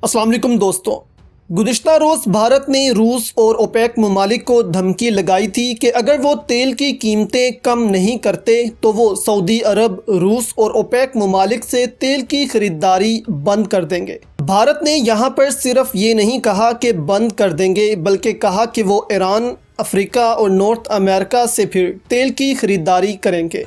अस्सलाम वालेकुम दोस्तों, गुज़िश्ता रोज़ भारत ने रूस और ओपेक ममालिक को धमकी लगाई थी कि अगर वो तेल की कीमतें कम नहीं करते तो वो सऊदी अरब, रूस और ओपेक ममालिक से तेल की ख़रीदारी बंद कर देंगे। भारत ने यहाँ पर सिर्फ ये नहीं कहा कि बंद कर देंगे, बल्कि कहा कि वो ईरान, अफ्रीका और नॉर्थ अमेरिका से फिर तेल की ख़रीदारी करेंगे।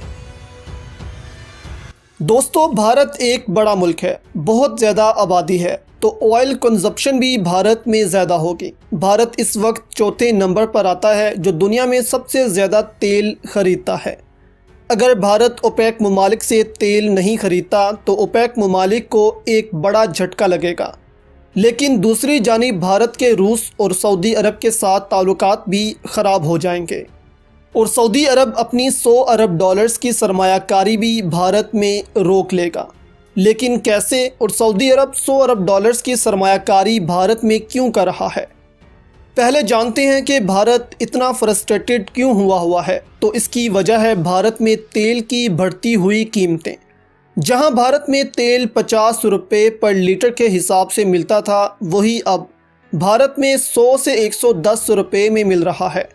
दोस्तों, भारत एक बड़ा मुल्क है, बहुत ज़्यादा आबादी है, तो ऑयल कंजप्शन भी भारत में ज़्यादा होगी। भारत इस वक्त चौथे नंबर पर आता है जो दुनिया में सबसे ज़्यादा तेल ख़रीदता है। अगर भारत ओपेक ममालिक से तेल नहीं ख़रीदता तो ओपेक ममालिक को एक बड़ा झटका लगेगा, लेकिन दूसरी जानिब भारत के रूस और सऊदी अरब के साथ ताल्लुकात भी ख़राब हो जाएंगे और सऊदी अरब अपनी 100 अरब डॉलर्स की सरमायाकारी भी भारत में रोक लेगा। लेकिन कैसे और सऊदी अरब 100 अरब डॉलर्स की सरमायाकारी भारत में क्यों कर रहा है? पहले जानते हैं कि भारत इतना फ्रस्ट्रेटेड क्यों हुआ है। तो इसकी वजह है भारत में तेल की बढ़ती हुई कीमतें। जहां भारत में तेल 50 रुपये पर लीटर के हिसाब से मिलता था, वही अब भारत में 100 से 110 रुपये में मिल रहा है,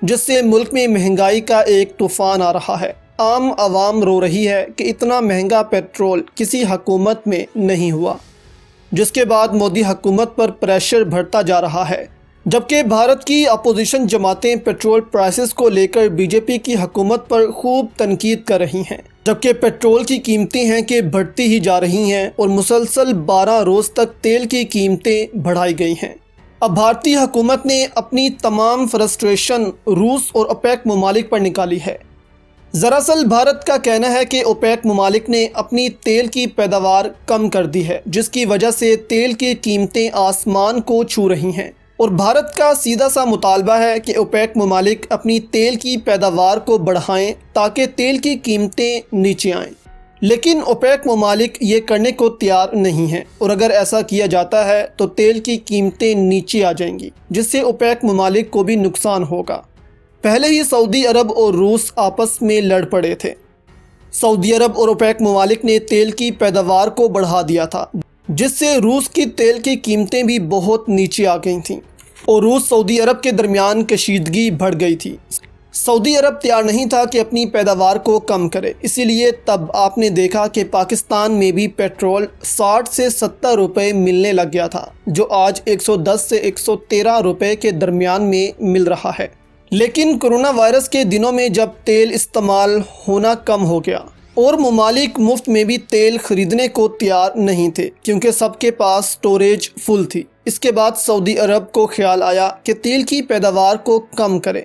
जिससे मुल्क में महंगाई का एक तूफ़ान आ रहा है। आम आवाम रो रही है कि इतना महंगा पेट्रोल किसी हुकूमत में नहीं हुआ, जिसके बाद मोदी हुकूमत पर प्रेशर बढ़ता जा रहा है। जबकि भारत की अपोजिशन जमातें पेट्रोल प्राइसेस को लेकर बीजेपी की हुकूमत पर खूब तनकीद कर रही हैं, जबकि पेट्रोल की कीमतें हैं कि बढ़ती ही जा रही हैं और मुसलसल 12 रोज़ तक तेल की कीमतें बढ़ाई गई हैं। अब भारतीय हुकूमत ने अपनी तमाम फ्रस्ट्रेशन रूस और ओपेक ममालिक पर निकाली है। दरअसल भारत का कहना है कि ओपेक ममालिक ने अपनी तेल की पैदावार कम कर दी है, जिसकी वजह से तेल की कीमतें आसमान को छू रही हैं और भारत का सीधा सा मुतालबा है कि ओपेक ममालिक अपनी तेल की पैदावार को बढ़ाएं ताकि तेल की कीमतें नीचे आएं। लेकिन ओपेक ममालिक ये करने को तैयार नहीं है और अगर ऐसा किया जाता है तो तेल की कीमतें नीचे आ जाएंगी, जिससे ओपेक ममालिक को भी नुकसान होगा। पहले ही सऊदी अरब और रूस आपस में लड़ पड़े थे। सऊदी अरब और ओपेक ममालिक ने तेल की पैदावार को बढ़ा दिया था, जिससे रूस की तेल की कीमतें भी बहुत नीचे आ गई थीं और रूस सऊदी अरब के दरमियान कशीदगी बढ़ गई थी। सऊदी अरब तैयार नहीं था कि अपनी पैदावार को कम करे, इसीलिए तब आपने देखा कि पाकिस्तान में भी पेट्रोल 60 से 70 रुपये मिलने लग गया था, जो आज 110 से 113 रुपये के दरमियान में मिल रहा है। लेकिन कोरोना वायरस के दिनों में जब तेल इस्तेमाल होना कम हो गया और ममालिक मुफ्त में भी तेल ख़रीदने को तैयार नहीं थे, क्योंकि सबके पास स्टोरेज फुल थी। इसके बाद सऊदी अरब को ख्याल आया कि तेल की पैदावार को कम करें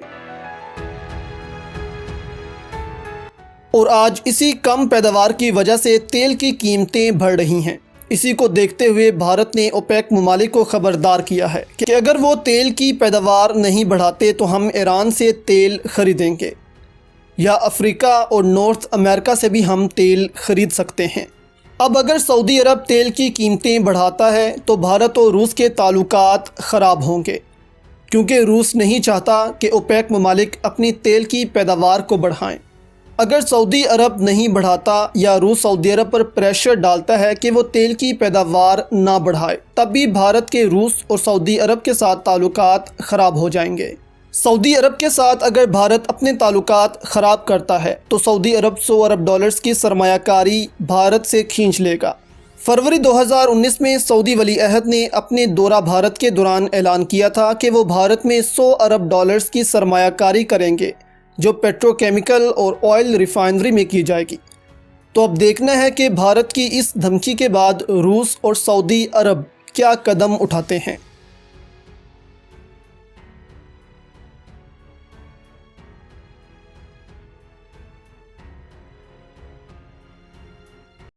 और आज इसी कम पैदावार की वजह से तेल की कीमतें बढ़ रही हैं। इसी को देखते हुए भारत ने ओपेक ममालिक को ख़बरदार किया है कि अगर वो तेल की पैदावार नहीं बढ़ाते तो हम ईरान से तेल ख़रीदेंगे या अफ्रीका और नॉर्थ अमेरिका से भी हम तेल ख़रीद सकते हैं। अब अगर सऊदी अरब तेल की कीमतें बढ़ाता है तो भारत और रूस के ताल्लुकात ख़राब होंगे, क्योंकि रूस नहीं चाहता कि ओपेक ममालिक अपनी तेल की पैदावार को बढ़ाएं। अगर सऊदी अरब नहीं बढ़ाता या रूस सऊदी अरब पर प्रेशर डालता है कि वो तेल की पैदावार ना बढ़ाए, तब भी भारत के रूस और सऊदी अरब के साथ ताल्लुकात ख़राब हो जाएंगे। सऊदी अरब के साथ अगर भारत अपने ताल्लुकात ख़राब करता है तो सऊदी अरब 100 अरब डॉलर्स की सरमायाकारी भारत से खींच लेगा। फरवरी 2019 में सऊदी वली अहद ने अपने दौरा भारत के दौरान ऐलान किया था कि वो भारत में 100 अरब डॉलर्स की सरमायाकारी करेंगे, जो पेट्रोकेमिकल और ऑयल रिफाइनरी में की जाएगी। तो अब देखना है कि भारत की इस धमकी के बाद रूस और सऊदी अरब क्या कदम उठाते हैं।